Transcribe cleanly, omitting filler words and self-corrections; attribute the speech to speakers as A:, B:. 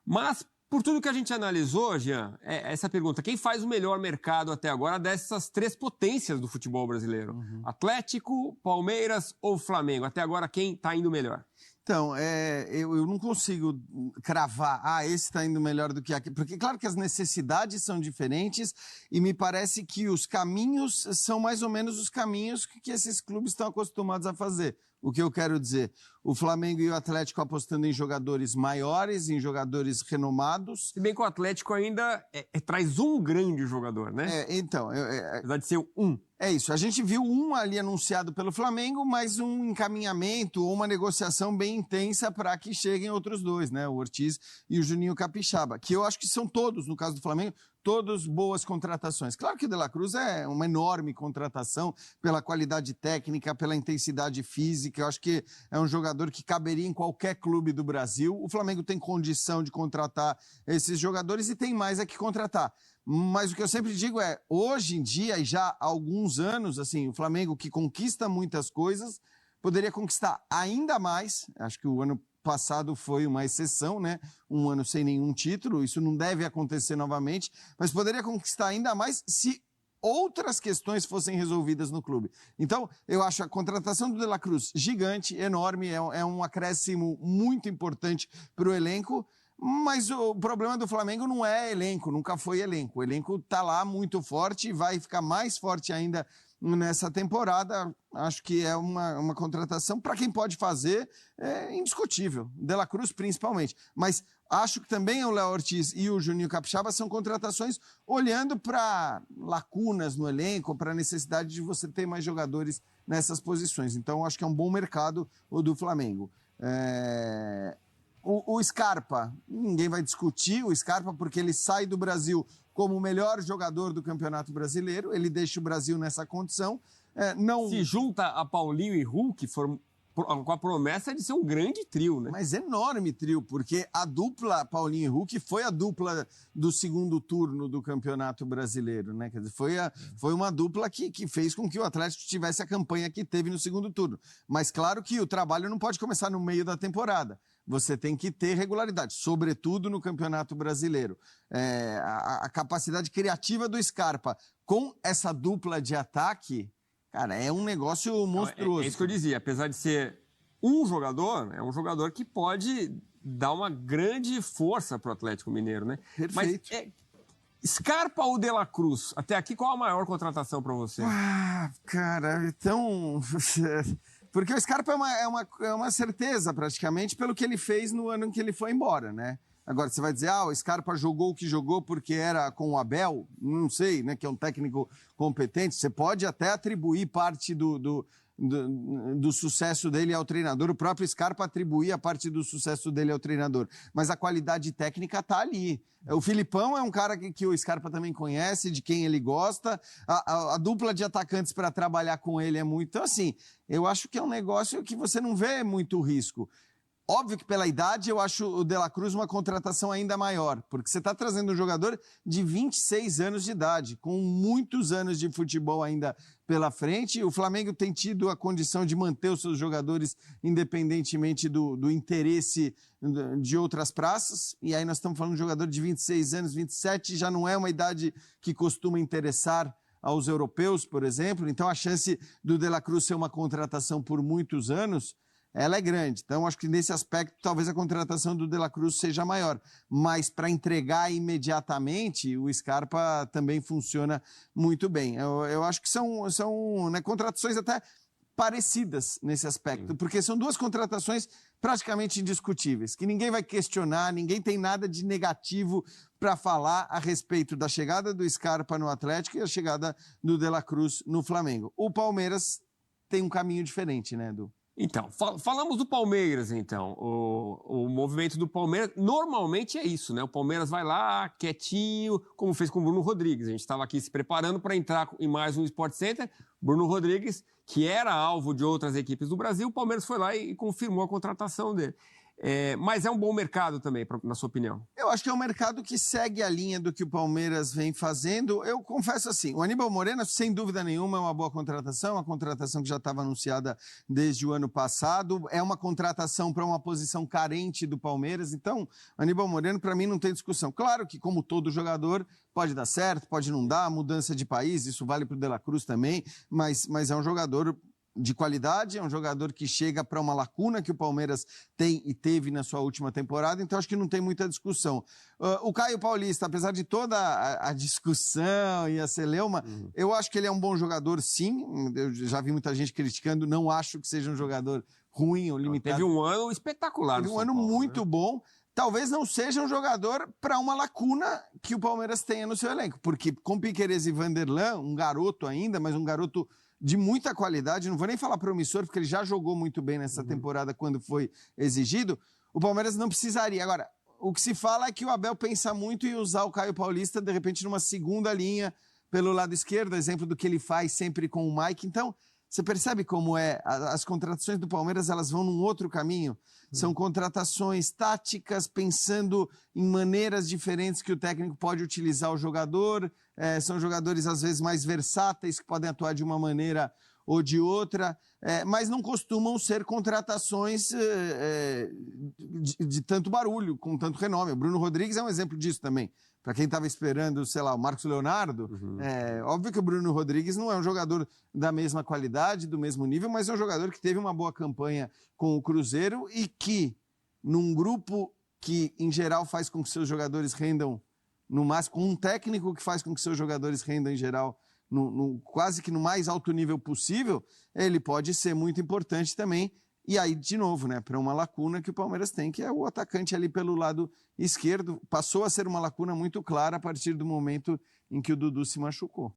A: Mas, por tudo que a gente analisou, Jean, essa pergunta, quem faz o melhor mercado até agora dessas três potências do futebol brasileiro? Atlético, Palmeiras ou Flamengo? Até agora, quem está indo melhor?
B: Então, eu não consigo cravar, esse está indo melhor do que aquele, porque claro que as necessidades são diferentes e me parece que os caminhos são mais ou menos os caminhos que esses clubes estão acostumados a fazer. O que eu quero dizer, o Flamengo e o Atlético apostando em jogadores maiores, em jogadores renomados.
A: Se bem que o Atlético ainda traz um grande jogador, né? Apesar de ser um.
B: É isso, a gente viu um ali anunciado pelo Flamengo, mas um encaminhamento ou uma negociação bem intensa para que cheguem outros dois, né? O Ortiz e o Juninho Capixaba, que eu acho que são todos, no caso do Flamengo, todos boas contratações. Claro que o De La Cruz é uma enorme contratação pela qualidade técnica, pela intensidade física, eu acho que é um jogador que caberia em qualquer clube do Brasil. O Flamengo tem condição de contratar esses jogadores e tem mais a que contratar. Mas o que eu sempre digo é, hoje em dia, e já há alguns anos, assim, o Flamengo que conquista muitas coisas, poderia conquistar ainda mais. Acho que o ano passado foi uma exceção, né? Um ano sem nenhum título, isso não deve acontecer novamente, mas poderia conquistar ainda mais se outras questões fossem resolvidas no clube. Então, eu acho a contratação do De La Cruz gigante, enorme, é um acréscimo muito importante para o elenco. Mas o problema do Flamengo não é elenco, nunca foi elenco. O elenco está lá muito forte e vai ficar mais forte ainda nessa temporada. Acho que é uma contratação, para quem pode fazer, indiscutível. De La Cruz, principalmente. Mas acho que também o Léo Ortiz e o Juninho Capixaba são contratações olhando para lacunas no elenco, para a necessidade de você ter mais jogadores nessas posições. Então, acho que é um bom mercado o do Flamengo. O Scarpa, ninguém vai discutir o Scarpa porque ele sai do Brasil como o melhor jogador do Campeonato Brasileiro, ele deixa o Brasil nessa condição.
A: Se junta a Paulinho e Hulk com a promessa de ser um grande trio, né?
B: Mas enorme trio, porque a dupla Paulinho e Hulk foi a dupla do segundo turno do Campeonato Brasileiro, né? Quer dizer, foi uma dupla que fez com que o Atlético tivesse a campanha que teve no segundo turno. Mas claro que o trabalho não pode começar no meio da temporada. Você tem que ter regularidade, sobretudo no Campeonato Brasileiro. A capacidade criativa do Scarpa com essa dupla de ataque, cara, é um negócio monstruoso.
A: É isso que eu dizia, apesar de ser um jogador, é um jogador que pode dar uma grande força para o Atlético Mineiro, né?
B: Perfeito.
A: Mas Scarpa ou De La Cruz? Até aqui, qual a maior contratação para você?
B: Cara, então... Porque o Scarpa é uma certeza, praticamente, pelo que ele fez no ano em que ele foi embora, né? Agora, você vai dizer, o Scarpa jogou o que jogou porque era com o Abel? Não sei, né? Que é um técnico competente. Você pode até atribuir parte do sucesso dele ao treinador. O próprio Scarpa atribuía parte do sucesso dele ao treinador. Mas a qualidade técnica está ali. O Filipão é um cara que o Scarpa também conhece, de quem ele gosta. A dupla de atacantes para trabalhar com ele é muito... Então, assim, eu acho que é um negócio que você não vê muito risco. Óbvio que pela idade eu acho o De La Cruz uma contratação ainda maior, porque você está trazendo um jogador de 26 anos de idade, com muitos anos de futebol ainda pela frente. O Flamengo tem tido a condição de manter os seus jogadores independentemente do interesse de outras praças, e aí nós estamos falando de um jogador de 26 anos, 27, já não é uma idade que costuma interessar aos europeus, por exemplo, então a chance do De La Cruz ser uma contratação por muitos anos, ela é grande. Então, acho que nesse aspecto, talvez a contratação do De La Cruz seja maior. Mas para entregar imediatamente, o Scarpa também funciona muito bem. Eu acho que são contratações até parecidas nesse aspecto, porque são duas contratações praticamente indiscutíveis, que ninguém vai questionar, ninguém tem nada de negativo para falar a respeito da chegada do Scarpa no Atlético e a chegada do De La Cruz no Flamengo. O Palmeiras tem um caminho diferente, né, Edu?
A: Então, falamos do Palmeiras, então. O movimento do Palmeiras, normalmente é isso, né? O Palmeiras vai lá, quietinho, como fez com o Bruno Rodrigues. A gente estava aqui se preparando para entrar em mais um Sport Center. Bruno Rodrigues, que era alvo de outras equipes do Brasil, o Palmeiras foi lá e confirmou a contratação dele. Mas é um bom mercado também, na sua opinião?
B: Eu acho que é um mercado que segue a linha do que o Palmeiras vem fazendo. Eu confesso assim, o Aníbal Moreno, sem dúvida nenhuma, é uma boa contratação, uma contratação que já estava anunciada desde o ano passado, é uma contratação para uma posição carente do Palmeiras, então, o Aníbal Moreno, para mim, não tem discussão. Claro que, como todo jogador, pode dar certo, pode não dar, mudança de país, isso vale para o De La Cruz também, mas é um jogador de qualidade, é um jogador que chega para uma lacuna que o Palmeiras tem e teve na sua última temporada, então acho que não tem muita discussão. O Caio Paulista, apesar de toda a discussão e a celeuma, eu acho que ele é um bom jogador, sim. Eu já vi muita gente criticando, não acho que seja um jogador ruim ou limitado.
A: Teve um ano espetacular.
B: Teve um ano muito bom. Talvez não seja um jogador para uma lacuna que o Palmeiras tenha no seu elenco, porque com Piquerez e Vanderlan, um garoto ainda, mas um garoto de muita qualidade, não vou nem falar promissor, porque ele já jogou muito bem nessa temporada quando foi exigido, o Palmeiras não precisaria. Agora, o que se fala é que o Abel pensa muito em usar o Caio Paulista, de repente, numa segunda linha pelo lado esquerdo, exemplo do que ele faz sempre com o Mike. Então, você percebe como as contratações do Palmeiras, elas vão num outro caminho. São contratações táticas, pensando em maneiras diferentes que o técnico pode utilizar o jogador. São jogadores, às vezes, mais versáteis, que podem atuar de uma maneira ou de outra, mas não costumam ser contratações de tanto barulho, com tanto renome. O Bruno Rodrigues é um exemplo disso também. Para quem estava esperando, sei lá, o Marcos Leonardo, óbvio que o Bruno Rodrigues não é um jogador da mesma qualidade, do mesmo nível, mas é um jogador que teve uma boa campanha com o Cruzeiro e que, num grupo que, em geral, faz com que seus jogadores rendam no máximo, com um técnico que faz com que seus jogadores rendam, em geral, quase que no mais alto nível possível, ele pode ser muito importante também. E aí, de novo, né, para uma lacuna que o Palmeiras tem, que é o atacante ali pelo lado esquerdo. Passou a ser uma lacuna muito clara a partir do momento em que o Dudu se machucou.